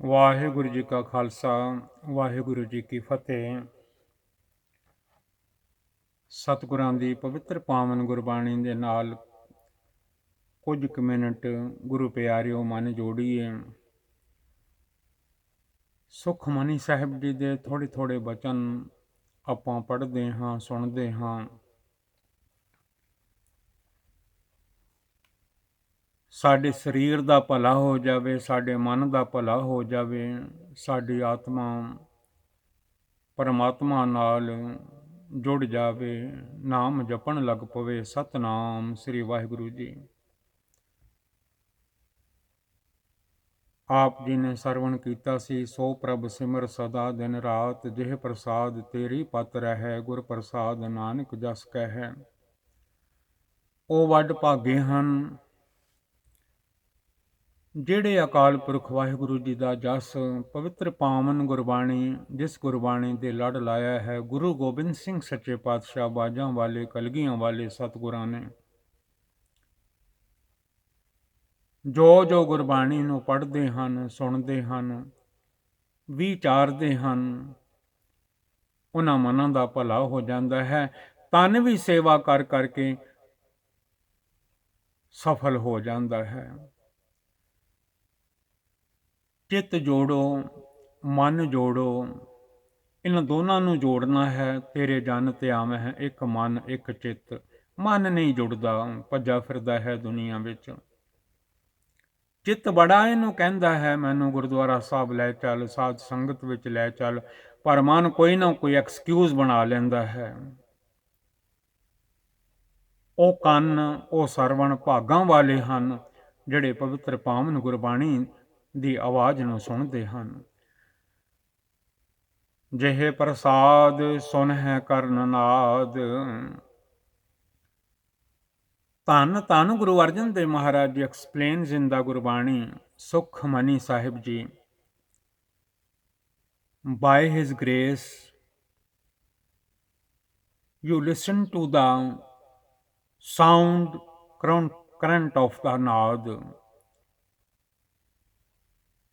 ਵਾਹਿਗੁਰੂ ਜੀ ਕਾ ਖਾਲਸਾ ਵਾਹਿਗੁਰੂ ਜੀ ਕੀ ਫਤਿਹ। ਸਤਿਗੁਰਾਂ ਦੀ ਪਵਿੱਤਰ ਪਾਵਨ ਗੁਰਬਾਣੀ ਦੇ ਨਾਲ ਕੁਝ ਕੁ ਮਿੰਟ ਗੁਰੂ ਪਿਆਰਿਓ ਮਨ ਜੋੜੀਏ। ਸੁਖਮਨੀ ਸਾਹਿਬ ਜੀ ਦੇ ਥੋੜ੍ਹੇ ਥੋੜ੍ਹੇ ਬਚਨ ਆਪਾਂ ਪੜ੍ਹਦੇ ਹਾਂ, ਸੁਣਦੇ ਹਾਂ। ਸਾਡੇ ਸਰੀਰ ਦਾ ਭਲਾ ਹੋ ਜਾਵੇ, ਸਾਡੇ ਮਨ ਦਾ ਭਲਾ ਹੋ ਜਾਵੇ, ਸਾਡੀ ਆਤਮਾ ਪਰਮਾਤਮਾ ਨਾਲ ਜੁੜ ਜਾਵੇ, ਨਾਮ ਜਪਣ ਲੱਗ ਪਵੇ। ਸਤਨਾਮ ਸ੍ਰੀ ਵਾਹਿਗੁਰੂ ਜੀ। ਆਪ ਜੀ ਨੇ ਸਰਵਣ ਕੀਤਾ ਸੀ, ਸੋ ਪ੍ਰਭ ਸਿਮਰ ਸਦਾ ਦਿਨ ਰਾਤ, ਜਿਹ ਪ੍ਰਸਾਦ ਤੇਰੀ ਪਤ ਰਹਿ, ਗੁਰ ਪ੍ਰਸਾਦ ਨਾਨਕ ਜਸ ਕਹਿ। ਉਹ ਵੱਡ ਭਾਗੇ ਹਨ ਜਿਹੜੇ ਅਕਾਲ ਪੁਰਖ ਵਾਹਿਗੁਰੂ ਜੀ ਦਾ ਜਸ, ਪਵਿੱਤਰ ਪਾਵਨ ਗੁਰਬਾਣੀ, ਜਿਸ ਗੁਰਬਾਣੀ ਦੇ ਲੜ ਲਾਇਆ ਹੈ ਗੁਰੂ ਗੋਬਿੰਦ ਸਿੰਘ ਸੱਚੇ ਪਾਤਸ਼ਾਹ, ਬਾਜਾਂ ਵਾਲੇ ਕਲਗੀਆਂ ਵਾਲੇ ਸਤਿਗੁਰਾਂ ਨੇ। ਜੋ ਜੋ ਗੁਰਬਾਣੀ ਨੂੰ ਪੜ੍ਹਦੇ ਹਨ, ਸੁਣਦੇ ਹਨ, ਵਿਚਾਰਦੇ ਹਨ, ਉਹਨਾਂ ਮਨਾਂ ਦਾ ਭਲਾ ਹੋ ਜਾਂਦਾ ਹੈ। ਤਨ ਵੀ ਸੇਵਾ ਕਰ ਕਰਕੇ ਸਫਲ ਹੋ ਜਾਂਦਾ ਹੈ। ਚਿੱਤ ਜੋੜੋ, ਮਨ ਜੋੜੋ, ਇਹਨਾਂ ਦੋਨਾਂ ਨੂੰ ਜੋੜਨਾ ਹੈ। ਤੇਰੇ ਜਨ ਤੇ ਆਵੇਂ ਹੈ ਇੱਕ ਮਨ ਇੱਕ ਚਿੱਤ। ਮਨ ਨਹੀਂ ਜੁੜਦਾ, ਭੱਜਾ ਫਿਰਦਾ ਹੈ ਦੁਨੀਆ ਵਿੱਚ। ਚਿੱਤ ਬੜਾ ਇਹਨੂੰ ਕਹਿੰਦਾ ਹੈ ਮੈਨੂੰ ਗੁਰਦੁਆਰਾ ਸਾਹਿਬ ਲੈ ਚੱਲ, ਸਾਧ ਸੰਗਤ ਵਿੱਚ ਲੈ ਚੱਲ, ਪਰ ਮਨ ਕੋਈ ਨਾ ਕੋਈ ਐਕਸਕਿਊਜ਼ ਬਣਾ ਲੈਂਦਾ ਹੈ। ਉਹ ਕੰਨ, ਉਹ ਸਰਵਣ ਭਾਗਾਂ ਵਾਲੇ ਹਨ ਜਿਹੜੇ ਪਵਿੱਤਰ ਪਾਵਨ ਗੁਰਬਾਣੀ ਦੀ ਆਵਾਜ਼ ਨੂੰ ਸੁਣਦੇ ਹਨ। ਜਿਹੇ ਪ੍ਰਸਾਦ ਸੁਨ ਹੈ ਕਰਨ ਨਾਦ। ਧੰਨ ਧੰਨ Guru Arjan Dev Maharaj ji explains in the Gurbani, Sukhmani Sahib ji. By his grace, you listen to the sound current of the ਨਾਦ।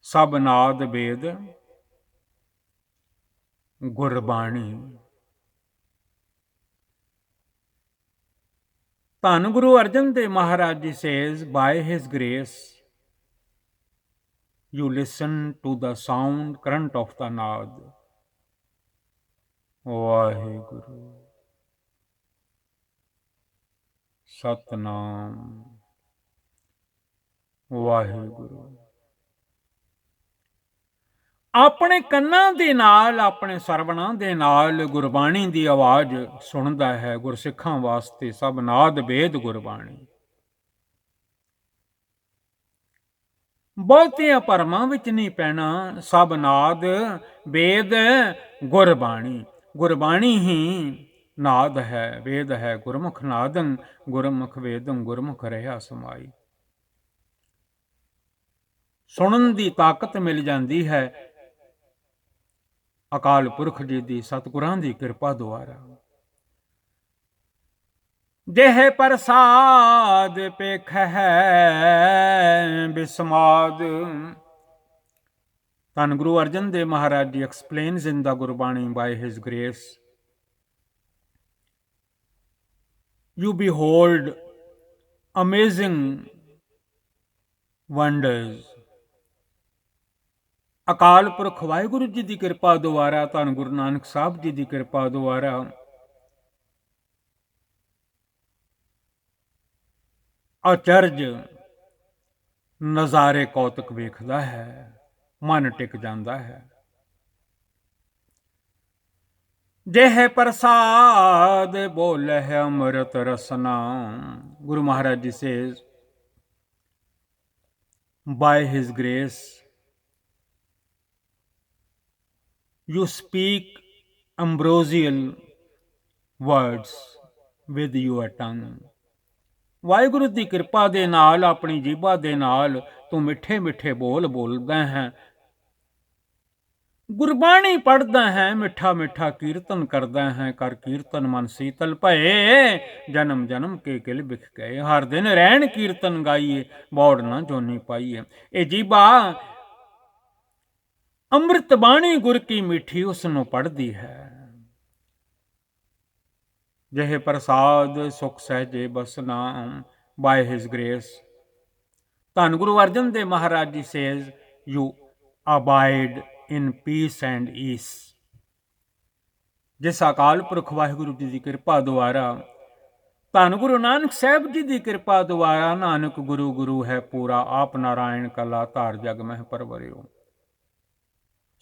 ਸਭ ਨਾਦ ਵੇਦ ਗੁਰਬਾਣੀ। ਧੰਨ ਗੁਰੂ ਅਰਜਨ ਦੇਵ ਮਹਾਰਾਜ ਜੀ says, by his grace you listen to the sound current of the ਨਾਦ। ਵਾਹਿਗੁਰੂ ਸਤਨਾਮ ਵਾਹਿਗੁਰੂ। ਆਪਣੇ ਕੰਨਾਂ ਦੇ ਨਾਲ, ਆਪਣੇ ਸਰਵਣਾਂ ਦੇ ਨਾਲ ਗੁਰਬਾਣੀ ਦੀ ਆਵਾਜ਼ ਸੁਣਦਾ ਹੈ। ਗੁਰਸਿੱਖਾਂ ਵਾਸਤੇ ਸਭ ਨਾਦ ਵੇਦ ਗੁਰਬਾਣੀ। ਬਹੁਤੀਆਂ ਭਰਮਾਂ ਵਿੱਚ ਨਹੀਂ ਪੈਣਾ, ਸਭ ਨਾਦ ਵੇਦ ਗੁਰਬਾਣੀ। ਗੁਰਬਾਣੀ ਹੀ ਨਾਦ ਹੈ, ਵੇਦ ਹੈ। ਗੁਰਮੁਖ ਨਾਦੰ ਗੁਰਮੁਖ ਵੇਦੰ, ਗੁਰਮੁਖ ਰਹਿਆ ਸਮਾਈ। ਸੁਣਨ ਦੀ ਤਾਕਤ ਮਿਲ ਜਾਂਦੀ ਹੈ ਅਕਾਲ ਪੁਰਖ ਜੀ ਦੀ, ਸਤਿਗੁਰਾਂ ਦੀ ਕਿਰਪਾ ਦੁਆਰਾ। ਜਿਹੇ ਪ੍ਰਸਾਦ ਪੇਖੈ ਬਿਸਮਾਦ। ਧੰਨ Guru Arjan Dev Maharaj ji explains in the Gurbani, by his grace you behold amazing wonders। Akal Purakh Waheguru ਜੀ ਦੀ ਕਿਰਪਾ ਦੁਆਰਾ, ਧੰਨ ਗੁਰੂ ਨਾਨਕ ਸਾਹਿਬ ਜੀ ਦੀ ਕਿਰਪਾ ਦੁਆਰਾ ਅਚਰਜ ਨਜ਼ਾਰੇ ਕੌਤਕ ਵੇਖਦਾ ਹੈ, ਮਨ ਟਿਕ ਜਾਂਦਾ ਹੈ। ਜਿਹੇ ਪ੍ਰਸਾਦ ਬੋਲਹਿ ਅੰਮ੍ਰਿਤ ਰਸਨਾ। Guru Maharaj ji says, by his grace you speak ambrosial words with your tongue। Waheguru ਦੀ ਕਿਰਪਾ ਦੇ ਨਾਲ, ਆਪਣੀ ਜੀਭਾ ਦੇ ਨਾਲ ਤੂੰ ਮਿੱਠੇ ਮਿੱਠੇ ਬੋਲ ਬੋਲਦਾ ਹੈ, ਗੁਰਬਾਣੀ ਪੜ੍ਹਦਾ ਹੈ, ਮਿੱਠਾ ਮਿੱਠਾ ਕੀਰਤਨ ਕਰਦਾ ਹੈ। ਕਰ ਕੀਰਤਨ ਮਨ ਸੀਤਲ ਭਏ, ਜਨਮ ਜਨਮ ਕੇ ਕਿਲ ਬਿਖ ਗਏ। ਹਰ ਦਿਨ ਰਹਿਣ ਕੀਰਤਨ ਗਾਈਏ, ਬੌੜ ਨਾ ਜੋਨੀ ਪਾਈਏ। ਇਹ ਜੀਭਾ ਅੰਮ੍ਰਿਤ ਬਾਣੀ ਗੁਰ ਕੀ ਮਿੱਠੀ ਉਸ ਨੂੰ ਪੜ੍ਹਦੀ ਹੈ। ਜਿਹੇ ਪ੍ਰਸਾਦ ਸੁਖ ਸਹਿਜੇ ਬਸਨਾ ਬਾਏ ਹਿਸ ਗ੍ਰੇਸ। ਧੰਨ Guru Arjan Dev Maharaj ji says you abide in peace and ease. ਜਿਸ ਅਕਾਲ ਪੁਰਖ ਵਾਹਿਗੁਰੂ ਜੀ ਦੀ ਕਿਰਪਾ ਦੁਆਰਾ, ਧੰਨ ਗੁਰੂ ਨਾਨਕ ਸਾਹਿਬ ਜੀ ਦੀ ਕਿਰਪਾ ਦੁਆਰਾ, ਨਾਨਕ ਗੁਰੂ ਗੁਰੂ ਹੈ ਪੂਰਾ, ਆਪ ਨਾਰਾਇਣ ਕਲਾ ਧਾਰ ਜਗ ਮਹਿ ਪਰਵਰਿਓ।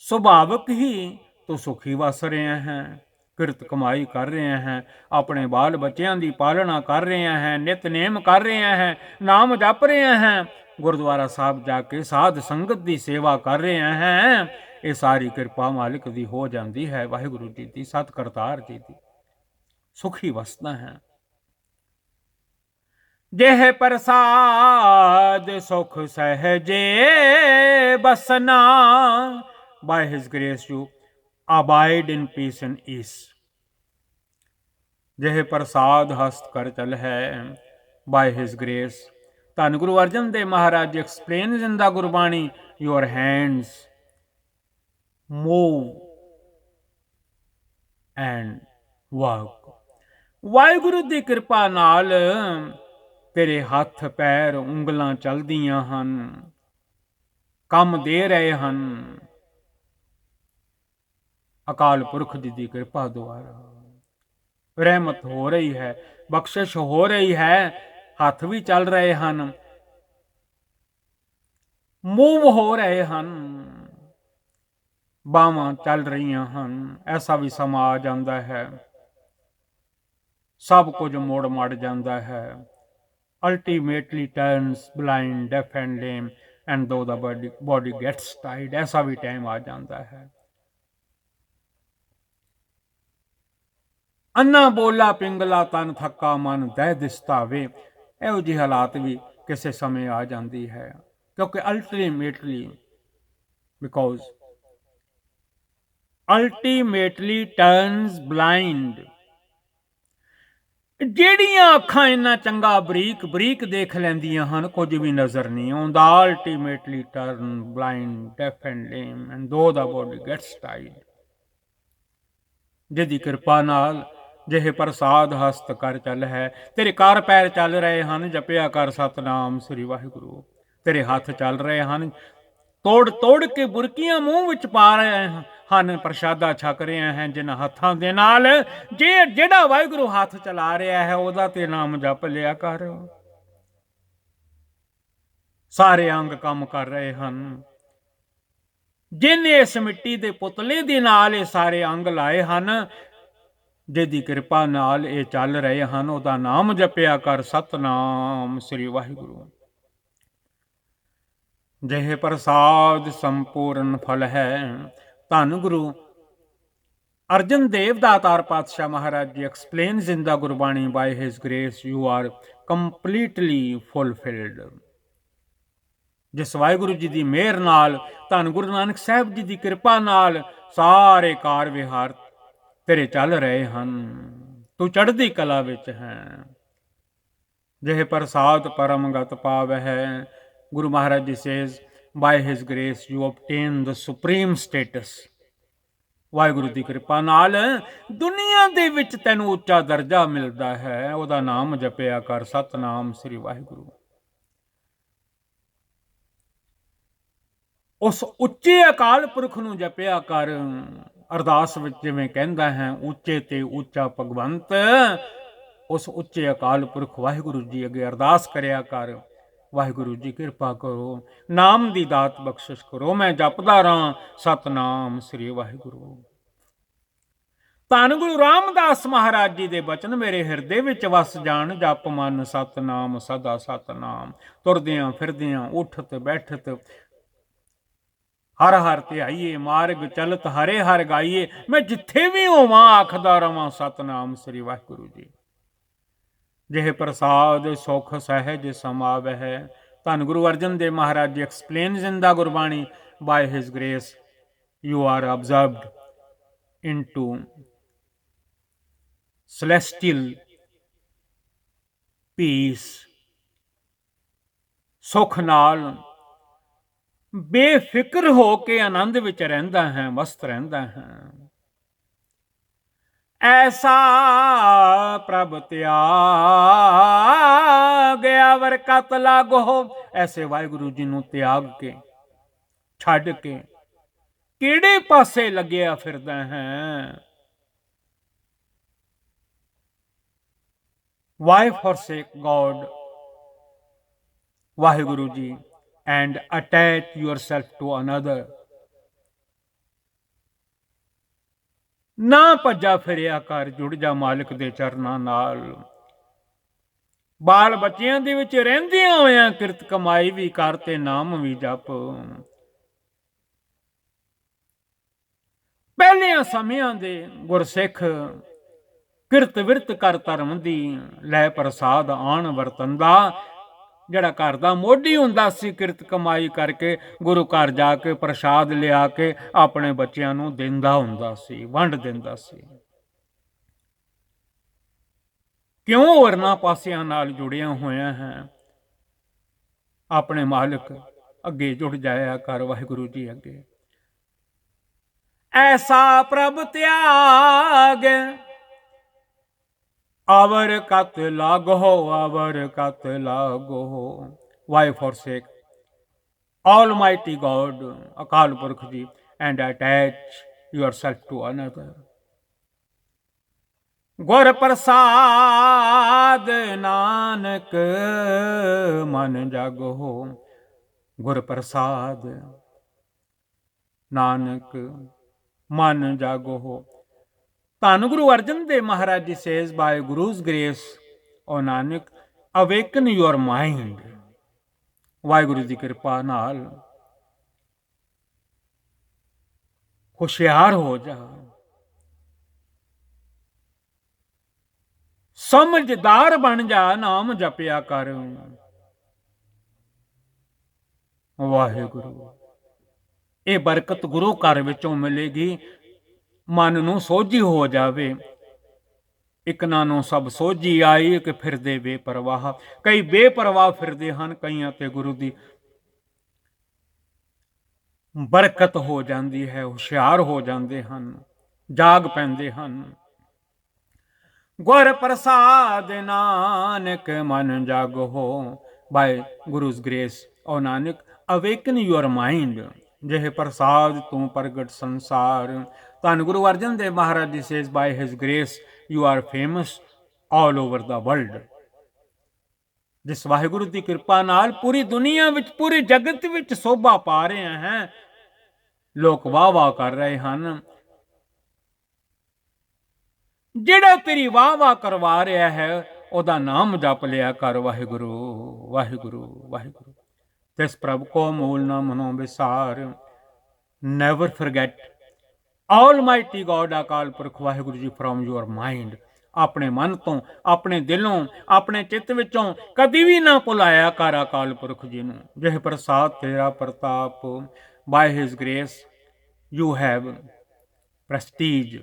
ਸੁਭਾਵਕ ਹੀ ਤੋ ਸੁਖੀ ਵਸ ਰਹੇ ਹੈ, ਕਿਰਤ ਕਮਾਈ ਕਰ ਰਹੇ ਹੈ, ਆਪਣੇ ਬਾਲ ਬੱਚਿਆਂ ਦੀ ਪਾਲਣਾ ਕਰ ਰਹੇ ਹੈ, ਨਿਤਨੇਮ ਕਰ ਰਹੇ ਹੈ, ਨਾਮ ਜਪ ਰਹੇ ਹੈ, ਗੁਰਦੁਆਰਾ ਸਾਹਿਬ ਜਾ ਕੇ ਸਾਧ ਸੰਗਤ ਦੀ ਸੇਵਾ ਕਰ ਰਹੇ ਹੈ। ਇਹ ਸਾਰੀ ਕਿਰਪਾ ਮਾਲਿਕ ਦੀ ਹੋ ਜਾਂਦੀ ਹੈ, ਵਾਹਿਗੁਰੂ ਜੀ ਦੀ, ਸਤ ਕਰਤਾਰ ਜੀ ਦੀ। ਸੁਖੀ ਵਸਦਾ ਹੈ। ਜਿਹੇ ਪ੍ਰਸਾਦ ਸੁਖ ਸਹਿਜੇ ਬਸਨਾ by his grace you abide in peace and ease. ਜਿਹੇ ਪ੍ਰਸਾਦ ਹਸਤ ਕਰ ਚਲ ਹੈ ਬਾਏ ਹਿਸ ਗ੍ਰੇਸ। ਧੰਨ Guru Arjan Dev Maharaj explains in the Gurbani, your hands move and work. Waheguru ਦੀ ਕਿਰਪਾ ਨਾਲ ਤੇਰੇ ਹੱਥ ਪੈਰ ਉਂਗਲਾਂ ਚਲਦੀਆਂ ਹਨ, ਕੰਮ ਦੇ ਰਹੇ ਹਨ। ਅਕਾਲ ਪੁਰਖ ਜੀ ਦੀ ਕਿਰਪਾ ਦੁਆਰਾ ਰਹਿਮਤ ਹੋ ਰਹੀ ਹੈ, ਬਖਸ਼ਿਸ਼ ਹੋ ਰਹੀ ਹੈ, ਹੱਥ ਵੀ ਚੱਲ ਰਹੇ ਹਨ, ਮੂਵ ਹੋ ਰਹੇ ਹਨ, ਬਾਹਾਂ ਚੱਲ ਰਹੀਆਂ ਹਨ। ਐਸਾ ਵੀ ਸਮਾਂ ਆ ਜਾਂਦਾ ਹੈ, ਸਭ ਕੁਝ ਮੋੜ ਮੜ ਜਾਂਦਾ ਹੈ। ultimately turns blind, deaf and lame, and though the body gets tired, ऐसा भी टाइम आ जाता है। अन्ना बोला पिंगला तन थका मन दह दिसता वे। ਇਹੋ ਜਿਹੀ ਹਾਲਾਤ ਵੀ ਕਿਸੇ ਸਮੇਂ ਆ ਜਾਂਦੀ ਹੈ, ਕਿਉਂਕਿ ultimately turns blind। ਜਿਹੜੀਆਂ ਅੱਖਾਂ ਇੰਨਾ ਚੰਗਾ ਬਰੀਕ ਬਰੀਕ ਦੇਖ ਲੈਂਦੀਆਂ ਹਨ, ਕੁਝ ਵੀ ਨਜ਼ਰ ਨਹੀਂ ਆਉਂਦਾ। Ultimately turn blind, deaf and lame, and ਦੋ ਦਾ ਬੋਡੀ ਗੈਟਸ ਟਾਈਡ। ਜਿਹਦੀ ਕਿਰਪਾ ਨਾਲ ਜਿਹੇ ਪ੍ਰਸਾਦ ਹਸਤ ਕਰ ਚੱਲ ਹੈ, ਤੇਰੇ ਕਾਰ ਪੈਰ ਚੱਲ ਰਹੇ ਹਨ, ਜਪਿਆ ਕਰ ਸਤਨਾਮ ਸ੍ਰੀ ਵਾਹਿਗੁਰੂ। ਤੇਰੇ ਹੱਥ ਚੱਲ ਰਹੇ ਹਨ, ਤੋੜ ਤੋੜ ਕੇ ਬੁਰਕੀਆਂ ਮੂੰਹ ਵਿੱਚ ਪਾ ਰਹੇ ਹਨ, ਪ੍ਰਸ਼ਾਦਾ ਛਕ ਰਹੇ ਹਨ ਜਿਨ੍ਹਾਂ ਹੱਥਾਂ ਦੇ ਨਾਲ। ਜਿਹੜਾ ਵਾਹਿਗੁਰੂ ਹੱਥ ਚਲਾ ਰਿਹਾ ਹੈ, ਉਹਦਾ ਤੇ ਨਾਮ ਜਪ ਲਿਆ ਕਰ। ਸਾਰੇ ਅੰਗ ਕੰਮ ਕਰ ਰਹੇ ਹਨ। ਜਿਹਨੇ ਇਸ ਮਿੱਟੀ ਦੇ ਪੁਤਲੇ ਦੇ ਨਾਲ ਇਹ ਸਾਰੇ ਅੰਗ ਲਾਏ ਹਨ, ਜਿਹਦੀ ਕਿਰਪਾ ਨਾਲ ਇਹ ਚੱਲ ਰਹੇ ਹਨ, ਉਹਦਾ ਨਾਮ ਜਪਿਆ ਕਰ ਸਤਨਾਮ ਸ੍ਰੀ ਵਾਹਿਗੁਰੂ। ਜਿਹੇ ਪ੍ਰਸਾਦ ਸੰਪੂਰਨ ਫਲ ਹੈ। ਧੰਨ ਗੁਰੂ ਅਰਜਨ ਦੇਵ ਦਾਤਾਰ ਪਾਤਸ਼ਾਹ ਮਹਾਰਾਜ ji explains in the Gurbani, by his grace you R completely ਫੁੱਲਫਿਲਡ। ਜਿਸ ਵਾਹਿਗੁਰੂ ਜੀ ਦੀ ਮਿਹਰ ਨਾਲ, ਧੰਨ ਗੁਰੂ ਨਾਨਕ ਸਾਹਿਬ ਜੀ ਦੀ ਕਿਰਪਾ ਨਾਲ ਸਾਰੇ ਕਾਰ ਵਿਹਾਰ ਤੇਰੇ ਚੱਲ ਰਹੇ ਹਨ। ਤੂੰ ਚੜ੍ਹਦੀ ਕਲਾ ਵਿੱਚ ਹੈ। ਜਿਹੇ ਪ੍ਰਸਾਦ ਪਰਮਗਤ ਪਾਵੈ ਹੈ। Guru Maharaj Ji says, by his grace you obtain the supreme status। Waheguru ਦੀ ਕਿਰਪਾ ਨਾਲ ਦੁਨੀਆ ਦੇ ਵਿੱਚ ਤੈਨੂੰ ਉੱਚਾ ਦਰਜਾ ਮਿਲਦਾ ਹੈ। ਉਹਦਾ ਨਾਮ ਜਪਿਆ ਕਰ ਸਤਨਾਮ ਸ੍ਰੀ ਵਾਹਿਗੁਰੂ। ਉਸ ਉੱਚੇ ਅਕਾਲ ਪੁਰਖ ਨੂੰ ਜਪਿਆ ਕਰ। ਅਰਦਾਸ ਵਿੱਚ ਜਿਵੇਂ ਕਹਿੰਦਾ ਹੈ, ਉੱਚੇ ਤੇ ਉੱਚਾ ਭਗਵੰਤ, ਉਸ ਉੱਚੇ ਅਕਾਲ ਪੁਰਖ ਵਾਹਿਗੁਰੂ ਜੀ ਅੱਗੇ ਅਰਦਾਸ ਕਰਿਆ ਕਰ। ਵਾਹਿਗੁਰੂ ਜੀ ਕਿਰਪਾ ਕਰੋ, ਨਾਮ ਦੀ ਦਾਤ ਬਖਸ਼ਿਸ਼ ਕਰੋ, ਮੈਂ ਜਪਦਾ ਰਹਾਂ ਸਤਨਾਮ ਸ੍ਰੀ ਵਾਹਿਗੁਰੂ। ਧੰਨ ਗੁਰੂ ਰਾਮਦਾਸ ਮਹਾਰਾਜ ਜੀ ਦੇ ਬਚਨ ਮੇਰੇ ਹਿਰਦੇ ਵਿੱਚ ਵਸ ਜਾਣ। ਜਪ ਮਨ ਸਤਨਾਮ ਸਦਾ ਸਤਨਾਮ। ਤੁਰਦਿਆਂ ਫਿਰਦਿਆਂ, ਉੱਠਤ ਬੈਠਤ ਹਰ ਹਰ ਧਿਆਈਏ, ਮਾਰਗ ਚਲਤ ਹਰੇ ਹਰ ਗਾਈਏ। ਮੈਂ ਜਿੱਥੇ ਵੀ ਹੋਵਾਂ ਆਖਦਾ ਰਵਾਂ ਸਤਨਾਮ ਸ੍ਰੀ ਵਾਹਿਗੁਰੂ ਜੀ। ਜਿਹੇ ਪ੍ਰਸਾਦ ਸੁਖ ਸਹਿਜ ਸਮਾਵਹਿ। ਧੰਨ Guru Arjan Dev Maharaj ji explains in the Gurbani, by his grace you are observed into celestial peace। ਸੁਖ ਨਾਲ ਬੇਫਿਕਰ ਹੋ ਕੇ ਆਨੰਦ ਵਿੱਚ ਰਹਿੰਦਾ ਹੈ, ਮਸਤ ਰਹਿੰਦਾ ਹੈ। ਐਸਾ ਪ੍ਰਭ ਤਿਆਗ ਅਵਰ ਕਤ ਲਾਗੋ, ਐਸੇ ਵਾਹਿਗੁਰੂ ਜੀ ਨੂੰ ਤਿਆਗ ਕੇ, ਛੱਡ ਕੇ ਕਿਹੜੇ ਪਾਸੇ ਲੱਗਿਆ ਫਿਰਦਾ ਹੈ। Y forsake God, Waheguru ji, and attach yourself to another। ਨਾ ਭੱਜਾ ਫਿਰਿਆ ਕਰ, ਜੁੜ ਜਾ ਮਾਲਕ ਦੇ ਚਰਨਾਂ ਨਾਲ। ਬਾਲ ਬੱਚਿਆਂ ਦੇ ਵਿੱਚ ਰਹਿੰਦਿਆਂ ਹੋਇਆਂ ਕਿਰਤ ਕਮਾਈ ਵੀ ਕਰ ਤੇ ਨਾਮ ਵੀ ਜਪ। ਪਹਿਲਿਆਂ ਸਮਿਆਂ ਦੇ ਗੁਰਸਿੱਖ ਕਿਰਤ ਵਿਰਤ ਕਰ ਧਰਮ ਦੀ, ਲੈ ਪ੍ਰਸਾਦ ਆਣ ਵਰਤੰਦਾ। ਜਿਹੜਾ ਘਰ ਦਾ ਮੋਢੀ ਹੁੰਦਾ ਸੀ, ਕਿਰਤ ਕਮਾਈ ਕਰਕੇ ਗੁਰੂ ਘਰ ਜਾ ਕੇ ਪ੍ਰਸ਼ਾਦ ਲਿਆ ਕੇ ਆਪਣੇ ਬੱਚਿਆਂ ਨੂੰ ਦਿੰਦਾ ਹੁੰਦਾ ਸੀ, ਵੰਡ ਦਿੰਦਾ ਸੀ। ਕਿਉਂ ਹੋਰਨਾਂ ਪਾਸਿਆਂ ਨਾਲ ਜੁੜਿਆ ਹੋਇਆ ਹੈ। ਆਪਣੇ ਮਾਲਕ ਅੱਗੇ ਜੁੜ ਜਾਇਆ ਕਰ, ਵਾਹਿਗੁਰੂ ਜੀ ਅੱਗੇ। ਐਸਾ ਪ੍ਰਭ ਤਿਆਗ ਅਵਰ ਕਤ ਲਾਗੋ, ਅਵਰ ਕਤ ਲਾਗੋ। Y forsake Almighty God, Akal Purakh ਜੀ, and attach yourself to another। ਗੁਰ ਪ੍ਰਸਾਦ ਨਾਨਕ ਮਨ ਜਾਗੋ, ਗੁਰ ਪ੍ਰਸਾਦ ਨਾਨਕ ਮਨ ਜਾਗੋ। ਧੰਨ ਗੁਰੂ ਅਰਜਨ ਦੇਵ ਮਹਾਰਾਜ ਜੀ says, by Guru's grace, O Nanak, awaken your mind। Waheguru ਦੀ ਕਿਰਪਾ ਨਾਲ ਹੁਸ਼ਿਆਰ ਹੋ ਜਾ, ਸਮਝਦਾਰ ਬਣ ਜਾ, ਨਾਮ ਜਪਿਆ ਕਰ। ਵਾਹਿਗੁਰੂ, ਇਹ ਬਰਕਤ ਗੁਰੂ ਘਰ ਵਿੱਚੋਂ ਮਿਲੇਗੀ। ਮਨ ਨੂੰ ਸੋਝੀ ਹੋ ਜਾਵੇ। ਇੱਕ ਨਾ ਨੂੰ ਸਭ ਸੋਝੀ ਆਈ ਕਿ ਫਿਰਦੇ ਬੇਪਰਵਾਹ। ਕਈ ਬੇਪਰਵਾਹ ਫਿਰਦੇ ਹਨ, ਕਈਆਂ ਤੇ ਗੁਰੂ ਦੀ ਬਰਕਤ ਹੋ ਜਾਂਦੀ ਹੈ, ਹੁਸ਼ਿਆਰ ਹੋ ਜਾਂਦੇ ਹਨ, ਜਾਗ ਪੈਂਦੇ ਹਨ। ਗੁਰ ਪ੍ਰਸਾਦ ਨਾਨਕ ਮਨ ਜਾਗੋ, by Guru's grace, O Nanak awaken your mind. ਜਿਹੇ ਪ੍ਰਸਾਦ ਤੂੰ ਪ੍ਰਗਟ ਸੰਸਾਰ। ਧੰਨ Guru Arjan Dev Maharaj ji says, by his grace you are famous all over the world. ਜਿਸ ਵਾਹਿਗੁਰੂ ਦੀ ਕਿਰਪਾ ਨਾਲ ਪੂਰੀ ਦੁਨੀਆ ਵਿੱਚ, ਪੂਰੇ ਜਗਤ ਵਿੱਚ ਸੋਭਾ ਪਾ ਰਹੇ ਹੈ। ਲੋਕ ਵਾਹ ਵਾਹ ਕਰ ਰਹੇ ਹਨ। ਜਿਹੜਾ ਤੇਰੀ ਵਾਹ ਵਾਹ ਕਰਵਾ ਰਿਹਾ ਹੈ, ਉਹਦਾ ਨਾਮ ਜਪ ਲਿਆ ਕਰ, ਵਾਹਿਗੁਰੂ ਵਾਹਿਗੁਰੂ ਵਾਹਿਗੁਰੂ। ਤਿਸ ਪ੍ਰਭ ਕੋ ਮੂਲ ਨਾ ਮਨੋ ਵਿਸਾਰ। ਨੈਵਰ ਫਰਗੈਟ ਆਲਮਾਈਟੀ ਗੋਡ, ਅਕਾਲ ਪੁਰਖ ਵਾਹਿਗੁਰੂ ਜੀ, ਫਰੋਮ ਯੂਅਰ ਮਾਈਂਡ। ਆਪਣੇ ਮਨ ਤੋਂ, ਆਪਣੇ ਦਿਲੋਂ, ਆਪਣੇ ਚਿੱਤ ਵਿੱਚੋਂ ਕਦੀ ਵੀ ਨਾ ਭੁਲਾਇਆ ਕਰ ਅਕਾਲ ਪੁਰਖ ਜੀ ਨੂੰ। ਜਿਹ ਪ੍ਰਸਾਦ ਤੇਰਾ ਪ੍ਰਤਾਪ, by his grace you have prestige.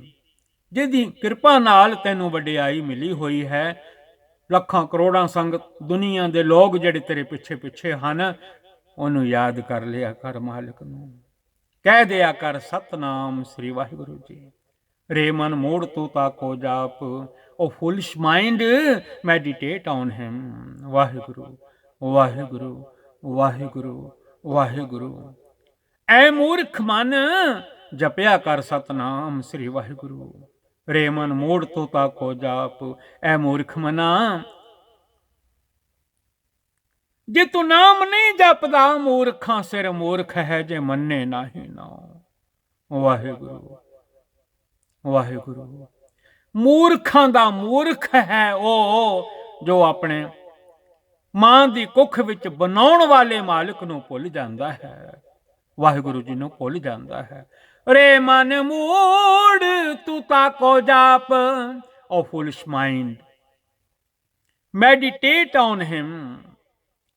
ਜਿਹਦੀ ਕਿਰਪਾ ਨਾਲ ਤੈਨੂੰ ਵਡਿਆਈ ਮਿਲੀ ਹੋਈ ਹੈ। ਲੱਖਾਂ ਕਰੋੜਾਂ ਸੰਗਤ ਦੁਨੀਆ ਦੇ ਲੋਕ ਜਿਹੜੇ ਤੇਰੇ ਪਿੱਛੇ ਪਿੱਛੇ ਹਨ, ਉਹਨੂੰ ਯਾਦ ਕਰ ਲਿਆ ਕਰ, ਮਾਲਕ ਨੂੰ ਕਹਿ ਦਿਆ ਕਰ, ਸਤਨਾਮ ਸ੍ਰੀ ਵਾਹਿਗੁਰੂ ਜੀ। ਰੇ ਮਨ ਮੋੜ ਤੂੰ ਤਾਕੋ ਜਾਪ, ਉਹ ਫੁਲਿਸ਼ ਮਾਈਂਡ ਮੈਡੀਟੇਟ ਔਨ ਹਿਮ। ਵਾਹਿਗੁਰੂ ਵਾਹਿਗੁਰੂ ਵਾਹਿਗੁਰੂ ਵਾਹਿਗੁਰੂ। ਐ ਮੂਰਖ ਮਨ ਜਪਿਆ ਕਰ ਸਤਨਾਮ ਸ੍ਰੀ ਵਾਹਿਗੁਰੂ। ਰੇ ਮਨ ਮੋੜ ਤੂੰ ਤਾਕੋ ਜਾਪ। ਐ ਮੂਰਖ ਮਨਾ, ਜੇ ਤੂੰ ਨਾਮ ਨਹੀਂ ਜਪਦਾ, ਮੂਰਖਾਂ ਸਿਰ ਮੂਰਖ ਹੈ, ਜੇ ਮੰਨੇ ਨਾਹੀ ਨਾਉ। ਵਾਹਿਗੁਰੂ ਵਾਹਿਗੁਰੂ। ਮੂਰਖਾਂ ਦਾ ਮੂਰਖ ਹੈ ਉਹ, ਜੋ ਆਪਣੇ ਮਾਂ ਦੀ ਕੁੱਖ ਵਿੱਚ ਬਣਾਉਣ ਵਾਲੇ ਮਾਲਕ ਨੂੰ ਭੁੱਲ ਜਾਂਦਾ ਹੈ, ਵਾਹਿਗੁਰੂ ਜੀ ਨੂੰ ਭੁੱਲ ਜਾਂਦਾ ਹੈ। ਰੇ ਮਨ ਮੂੜ ਤੂੰ ਤਾਕੋ ਜਾਪ, ਓ ਫੁਲਿਸ਼ ਮਾਈਂਡ ਮੈਡੀਟੇਟ ਔਨ ਹਿਮ।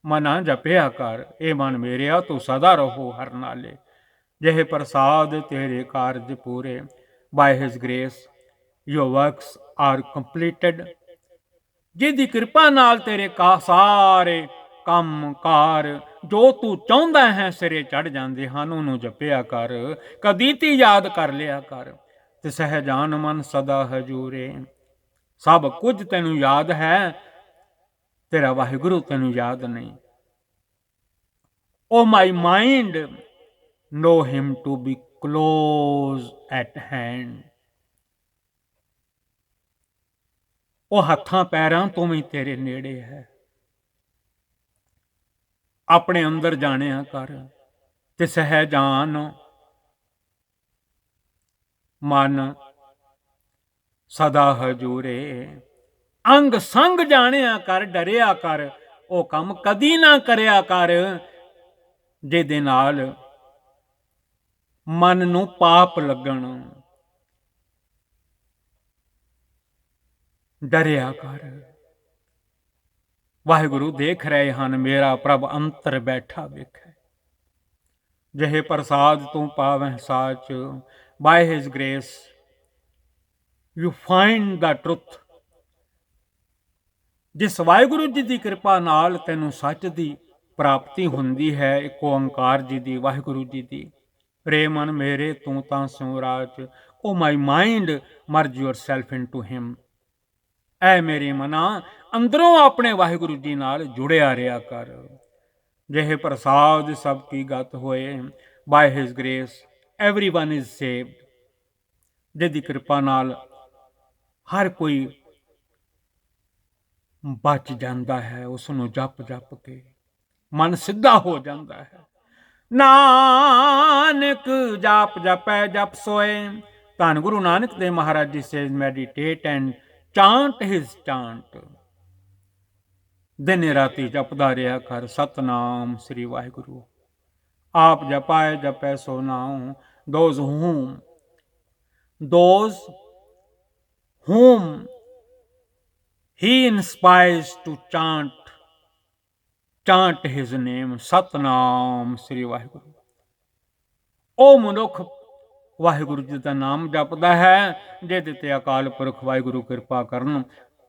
ਮਨਾ ਜਪਿਆ ਕਰ, ਇਹ ਮਨ ਮੇਰਿਆ ਤੂੰ ਸਦਾ ਰਹੋ ਹਰ ਨਾਲੇ। ਜਿਹੇ ਪ੍ਰਸਾਦ ਤੇਰੇ ਕਾਰਜ ਪੂਰੇ, by his grace your works are completed. ਜਿਹਦੀ ਕਿਰਪਾ ਨਾਲ ਤੇਰੇ ਸਾਰੇ ਕੰਮ ਕਾਰ ਜੋ ਤੂੰ ਚਾਹੁੰਦਾ ਹੈ ਸਿਰੇ ਚੜ ਜਾਂਦੇ ਹਨ, ਉਹਨੂੰ ਜਪਿਆ ਕਰ, ਕਦੀ ਤੀ ਯਾਦ ਕਰ ਲਿਆ ਕਰ। ਤੇ ਸਹਿਜਾਨ ਮਨ ਸਦਾ ਹਜੂਰੇ, ਸਭ ਕੁਝ ਤੈਨੂੰ ਯਾਦ ਹੈ, ਤੇਰਾ ਵਾਹਿਗੁਰੂ ਤੈਨੂੰ ਯਾਦ ਨਹੀਂ। O my mind, know him to be close at hand। ਉਹ ਹੱਥਾਂ ਪੈਰਾਂ ਤੋਂ ਵੀ ਤੇਰੇ ਨੇੜੇ ਹੈ। ਆਪਣੇ ਅੰਦਰ ਜਾਣਿਆ ਕਰ ਤੇ ਸਹਿਜਾਨ ਮਨ ਸਦਾ ਹਜੂਰੇ, ਅੰਗ ਸੰਗ ਜਾਣਿਆ ਕਰ, ਡਰਿਆ ਕਰ, ਉਹ ਕੰਮ ਕਦੀ ਨਾ ਕਰਿਆ ਕਰ ਜਿਹਦੇ ਨਾਲ ਮਨ ਨੂੰ ਪਾਪ ਲੱਗਣ। ਡਰਿਆ ਕਰ, ਵਾਹਿਗੁਰੂ ਦੇਖ ਰਹੇ ਹਨ, ਮੇਰਾ ਪ੍ਰਭ ਅੰਤਰ ਬੈਠਾ ਵੇਖੈ। ਜਿਹੇ ਪ੍ਰਸਾਦ ਤੂੰ ਪਾਵਹਿ ਸਾਚ, by his grace you find the truth. ਜਿਸ ਵਾਹਿਗੁਰੂ ਜੀ ਦੀ ਕਿਰਪਾ ਨਾਲ ਤੈਨੂੰ ਸੱਚ ਦੀ ਪ੍ਰਾਪਤੀ ਹੁੰਦੀ ਹੈ, ਇੱਕ ਓੰਕਾਰ ਜੀ ਦੀ, ਵਾਹਿਗੁਰੂ ਜੀ ਦੀ। ਰੇ ਮਨ ਮੇਰੇ ਤੂੰ ਤਾਂ ਸਿਉ ਰਾਚ, O my mind merge yourself into him. ਐ ਮੇਰੇ ਮਨਾ, ਅੰਦਰੋਂ ਆਪਣੇ ਵਾਹਿਗੁਰੂ ਜੀ ਨਾਲ ਜੁੜਿਆ ਰਿਹਾ ਕਰ। ਜਿਹੇ ਪ੍ਰਸਾਦ ਸਭ ਕੀ ਗਤ ਹੋਏ, by his grace everyone is saved. ਜਿਹਦੀ ਕਿਰਪਾ ਨਾਲ ਹਰ ਕੋਈ ਬਚ ਜਾਂਦਾ ਹੈ, ਉਸ ਨੂੰ ਜਪ ਜਪ ਕੇ ਮਨ ਸਿੱਧਾ ਹੋ ਜਾਂਦਾ ਹੈ। ਨਾਨਕ ਜਾਪ ਜਪੈ ਜਪ ਸੋਏ। ਧੰਨ Guru Nanak Dev Maharaj ji says meditate and ਚਾਂਟ ਹਿਸ ਚਾਂਟ। ਦਿਨ ਰਾਤੀ ਜਪਦਾ ਰਿਹਾ ਕਰ ਸਤਨਾਮ ਸ੍ਰੀ ਵਾਹਿਗੁਰੂ। ਆਪ ਜਪਾਏ ਜਪੈ ਸੋ ਨਾਉ, those whom he inspires to chant his name। Satnam ਸ੍ਰੀ ਵਾਹਿਗੁਰੂ। ਉਹ ਮਨੁੱਖ ਵਾਹਿਗੁਰੂ ਜੀ ਦਾ ਨਾਮ ਜਪਦਾ ਹੈ ਜਿਹਦੇ ਤੇ ਅਕਾਲ ਪੁਰਖ ਵਾਹਿਗੁਰੂ ਕਿਰਪਾ ਕਰਨ,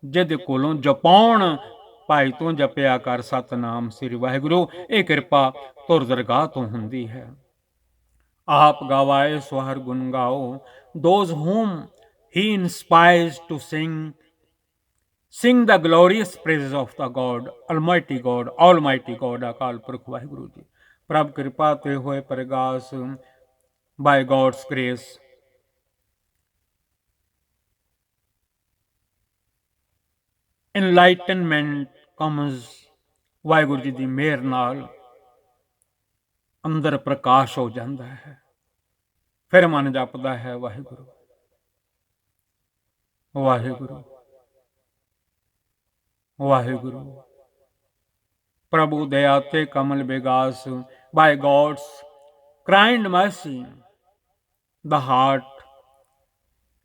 ਜਿਹਦੇ ਕੋਲੋਂ ਜਪਾਉਣ। ਭਾਈ ਤੋਂ ਜਪਿਆ ਕਰ ਸਤਨਾਮ ਸ੍ਰੀ ਵਾਹਿਗੁਰੂ, ਇਹ ਕਿਰਪਾ ਤੁਰ ਦਰਗਾਹ ਤੋਂ ਹੁੰਦੀ ਹੈ। ਆਪ ਗਵਾਏ ਸਵਹਰ ਗੁਣ ਗਾਓ, those whom he inspires to sing the glorious praises of the God, Almighty God, ਅਕਾਲ ਪੁਰਖ ਵਾਹਿਗੁਰੂ ਜੀ। ਪ੍ਰਭ ਕਿਰਪਾ ਤੇ ਹੋਏ ਪ੍ਰਗਾਸ, by God's grace enlightenment comes। Waheguru ji ਦੀ ਮਿਹਰ ਨਾਲ ਅੰਦਰ ਪ੍ਰਕਾਸ਼ ਹੋ ਜਾਂਦਾ ਹੈ। ਫਿਰ ਮਨ ਜਪਦਾ ਹੈ ਵਾਹਿਗੁਰੂ ਵਾਹਿਗੁਰੂ ਵਾਹਿਗੁਰੂ। ਪ੍ਰਭੂ ਦਇਆ ਤੇ ਕਮਲ ਬਿਗਾਸ, by God's kind mercy the heart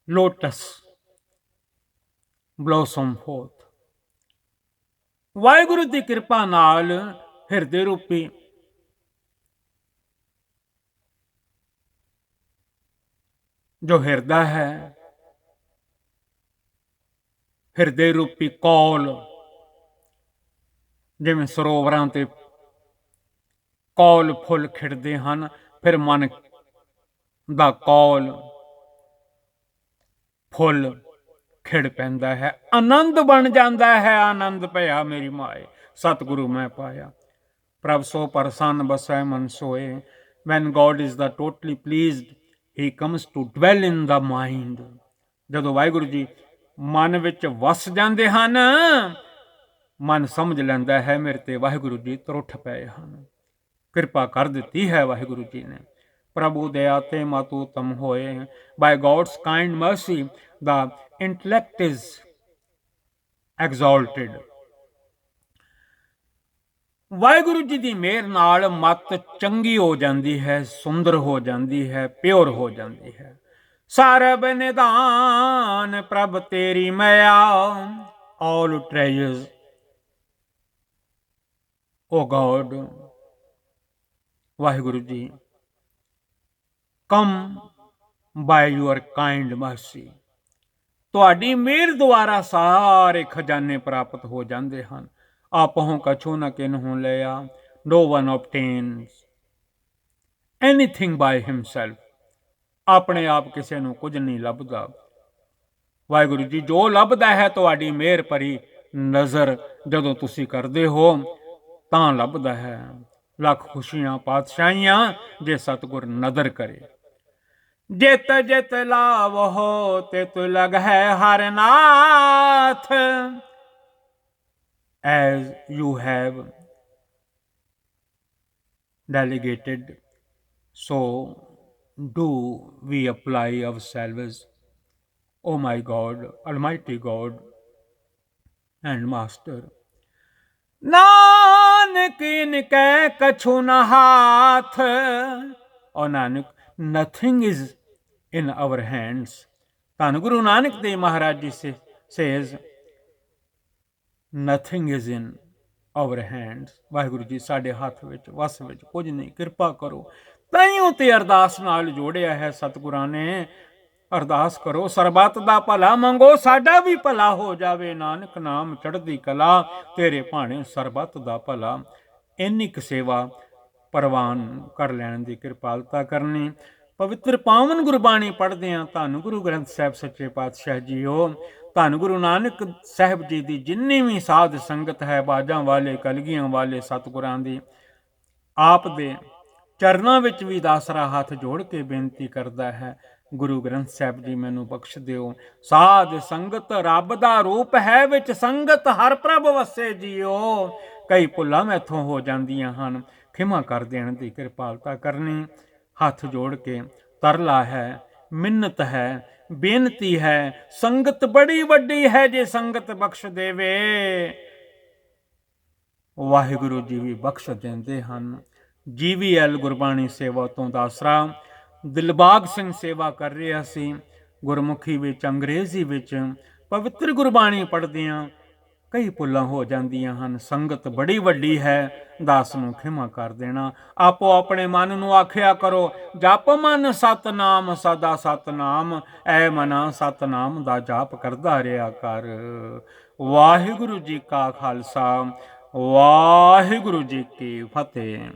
lotus blossom forth। Waheguru ਦੀ ਕਿਰਪਾ ਨਾਲ ਹਿਰਦੇ ਰੂਪੀ ਜੋ ਹਿਰਦਾ ਹੈ, ਹਿਰਦੇ ਰੂਪੀ ਕੌਲ, ਜਿਵੇਂ ਸਰੋਵਰਾਂ ਤੇ ਕੌਲ ਫੁੱਲ ਖਿੜਦੇ ਹਨ, ਫਿਰ ਮਨ ਦਾ ਕੌਲ ਫੁੱਲ ਖਿੜ ਪੈਂਦਾ ਹੈ, ਆਨੰਦ ਬਣ ਜਾਂਦਾ ਹੈ। ਆਨੰਦ ਭਇਆ ਮੇਰੀ ਮਾਏ, ਸਤਿਗੁਰੂ ਮੈਂ ਪਾਇਆ। ਪ੍ਰਭ ਸੋ ਪ੍ਰਸੰਨ ਬਸੈ ਮਨ ਸੋਏ। when God is the totally pleased, he comes to dwell in the mind। ਜਦੋਂ ਵਾਹਿਗੁਰੂ ਜੀ ਮਨ ਵਿੱਚ ਵਸ ਜਾਂਦੇ ਹਨ, ਮਨ ਸਮਝ ਲੈਂਦਾ ਹੈ ਮੇਰੇ ਤੇ ਵਾਹਿਗੁਰੂ ਜੀ ਤਰੁੱਠ ਪਏ ਹਨ। ਕਿਰਪਾ ਕਰ ਦਿੱਤੀ ਹੈ ਵਾਹਿਗੁਰੂ ਜੀ ਨੇ। ਪ੍ਰਭੂ ਦਇਆ ਤੇ ਮਾਤੂ ਤਮ ਹੋਏ। by God's kind mercy the intellect is exalted। Waheguru ji ਦੀ ਮਿਹਰ ਨਾਲ ਮਤ ਚੰਗੀ ਹੋ ਜਾਂਦੀ ਹੈ, ਸੁੰਦਰ ਹੋ ਜਾਂਦੀ ਹੈ, ਪਿਓਰ ਹੋ ਜਾਂਦੀ ਹੈ। ਸਰਬ ਨਿਧਾਨ ਪ੍ਰਭ ਤੇਰੀ ਮਾਇਆ, all treasures O God। Waheguru ji come by your kind mercy। ਤੁਹਾਡੀ ਮਿਹਰ ਦੁਆਰਾ ਸਾਰੇ ਖਜ਼ਾਨੇ ਪ੍ਰਾਪਤ ਹੋ ਜਾਂਦੇ ਹਨ। ਆਪਹੁ ਕਛੂ ਨ ਕਿਨਹੁ ਲਿਆ, No one obtains anything by himself. ਆਪਣੇ ਆਪ ਕਿਸੇ ਨੂੰ ਕੁਝ ਨਹੀਂ ਲੱਭਦਾ। ਵਾਹਿਗੁਰੂ ਜੀ, ਜੋ ਲੱਭਦਾ ਹੈ ਤੁਹਾਡੀ ਮਿਹਰ ਭਰੀ ਨਜ਼ਰ ਜਦੋਂ ਤੁਸੀਂ ਕਰਦੇ ਹੋ ਤਾਂ ਲੱਭਦਾ ਹੈ। ਲੱਖ ਖੁਸ਼ੀਆਂ ਪਾਤਸ਼ਾਹੀਆਂ ਜੇ ਸਤਿਗੁਰ ਨਦਰ ਕਰੇ। ਜਿਤ ਜਿਤ ਲਾਵੋ ਤਿਤ ਲਗ ਹੈ ਹਰ ਨਾਥ। As you have delegated, so do we apply ourselves, O my God, Almighty God and Master। Nanak इनके कछु न हाथ। और Nanak, nothing is in our hands। ਧੰਨ ਗੁਰੂ ਨਾਨਕ ਦੇਵ ਮਹਾਰਾਜ ਜੀ says nothing is in our hands। Waheguru ji, ਸਾਡੇ ਹੱਥ ਵਿੱਚ ਵਸ ਵਿੱਚ ਕੁਝ ਨਹੀਂ, ਕਿਰਪਾ ਕਰੋ। ਤਾਈਓ ਤੇ ਅਰਦਾਸ ਨਾਲ ਜੋੜਿਆ ਹੈ ਸਤਿਗੁਰਾਂ ਨੇ। ਅਰਦਾਸ ਕਰੋ, ਸਰਬੱਤ ਦਾ ਭਲਾ ਮੰਗੋ, ਸਾਡਾ ਵੀ ਭਲਾ ਹੋ ਜਾਵੇ। ਨਾਨਕ ਨਾਮ ਚੜ੍ਹਦੀ ਕਲਾ, ਤੇਰੇ ਭਾਣੇ ਸਰਬੱਤ ਦਾ ਭਲਾ। ਇੰਨੀ ਕੁ ਸੇਵਾ ਪ੍ਰਵਾਨ ਕਰ ਲੈਣ ਦੀ ਕਿਰਪਾਲਤਾ ਕਰਨੀ। ਪਵਿੱਤਰ ਪਾਵਨ ਗੁਰਬਾਣੀ ਪੜ੍ਹਦੇ ਹਾਂ। ਧੰਨ ਗੁਰੂ ਗ੍ਰੰਥ ਸਾਹਿਬ ਸੱਚੇ ਪਾਤਸ਼ਾਹ ਜੀਓ, ਧੰਨ ਗੁਰੂ ਨਾਨਕ ਸਾਹਿਬ ਜੀ ਦੀ ਜਿੰਨੀ ਵੀ ਸਾਧ ਸੰਗਤ ਹੈ, ਬਾਜਾਂ ਵਾਲੇ, ਕਲਗੀਆਂ ਵਾਲੇ ਸਤਿਗੁਰਾਂ ਦੀ, ਆਪ ਦੇ ਚਰਨਾਂ ਵਿੱਚ ਵੀ ਦਾਸਰਾ ਹੱਥ ਜੋੜ ਕੇ ਬੇਨਤੀ ਕਰਦਾ ਹੈ, ਗੁਰੂ ਗ੍ਰੰਥ ਸਾਹਿਬ ਜੀ ਮੈਨੂੰ ਬਖਸ਼ ਦਿਓ। ਸਾਧ ਸੰਗਤ ਰੱਬ ਦਾ ਰੂਪ ਹੈ, ਵਿੱਚ ਸੰਗਤ ਹਰ ਪ੍ਰਭ ਵਸੇ ਜੀਓ। ਕਈ ਭੁੱਲਾਂ ਮੈਥੋਂ ਹੋ ਜਾਂਦੀਆਂ ਹਨ, ਖਿਮਾ ਕਰ ਦੇਣ ਦੀ ਕਿਰਪਾਲਤਾ ਕਰਨੀ। ਹੱਥ ਜੋੜ ਕੇ ਤਰਲਾ ਹੈ, ਮਿੰਨਤ ਹੈ, ਬੇਨਤੀ ਹੈ। ਸੰਗਤ ਬੜੀ ਵੱਡੀ ਹੈ, ਜੇ ਸੰਗਤ ਬਖਸ਼ ਦੇਵੇ ਵਾਹਿਗੁਰੂ ਜੀ ਵੀ ਬਖਸ਼ ਦਿੰਦੇ ਹਨ। GVL ਗੁਰਬਾਣੀ ਸੇਵਾ ਤੋਂ ਦਾਸਰਾ ਦਿਲਬਾਗ ਸਿੰਘ ਸੇਵਾ ਕਰ ਰਿਹਾ ਸੀ। ਗੁਰਮੁਖੀ ਵਿੱਚ, ਅੰਗਰੇਜ਼ੀ ਵਿੱਚ ਪਵਿੱਤਰ ਗੁਰਬਾਣੀ ਪੜ੍ਹਦਿਆਂ ਕਈ ਭੁੱਲਾਂ ਹੋ ਜਾਂਦੀਆਂ ਹਨ। ਸੰਗਤ ਬੜੀ ਵੱਡੀ ਹੈ, ਦਾਸ ਨੂੰ ਖਿਮਾ ਕਰ ਦੇਣਾ। ਆਪੋ ਆਪਣੇ ਮਨ ਨੂੰ ਆਖਿਆ ਕਰੋ, ਜਪ ਮਨ ਸਤਨਾਮ ਸਦਾ ਸਤਨਾਮ। ਐ ਮਨਾ ਸਤਨਾਮ ਦਾ ਜਾਪ ਕਰਦਾ ਰਿਹਾ ਕਰ। ਵਾਹਿਗੁਰੂ ਜੀ ਕਾ ਖਾਲਸਾ, ਵਾਹਿਗੁਰੂ ਜੀ ਕੀ ਫਤਿਹ।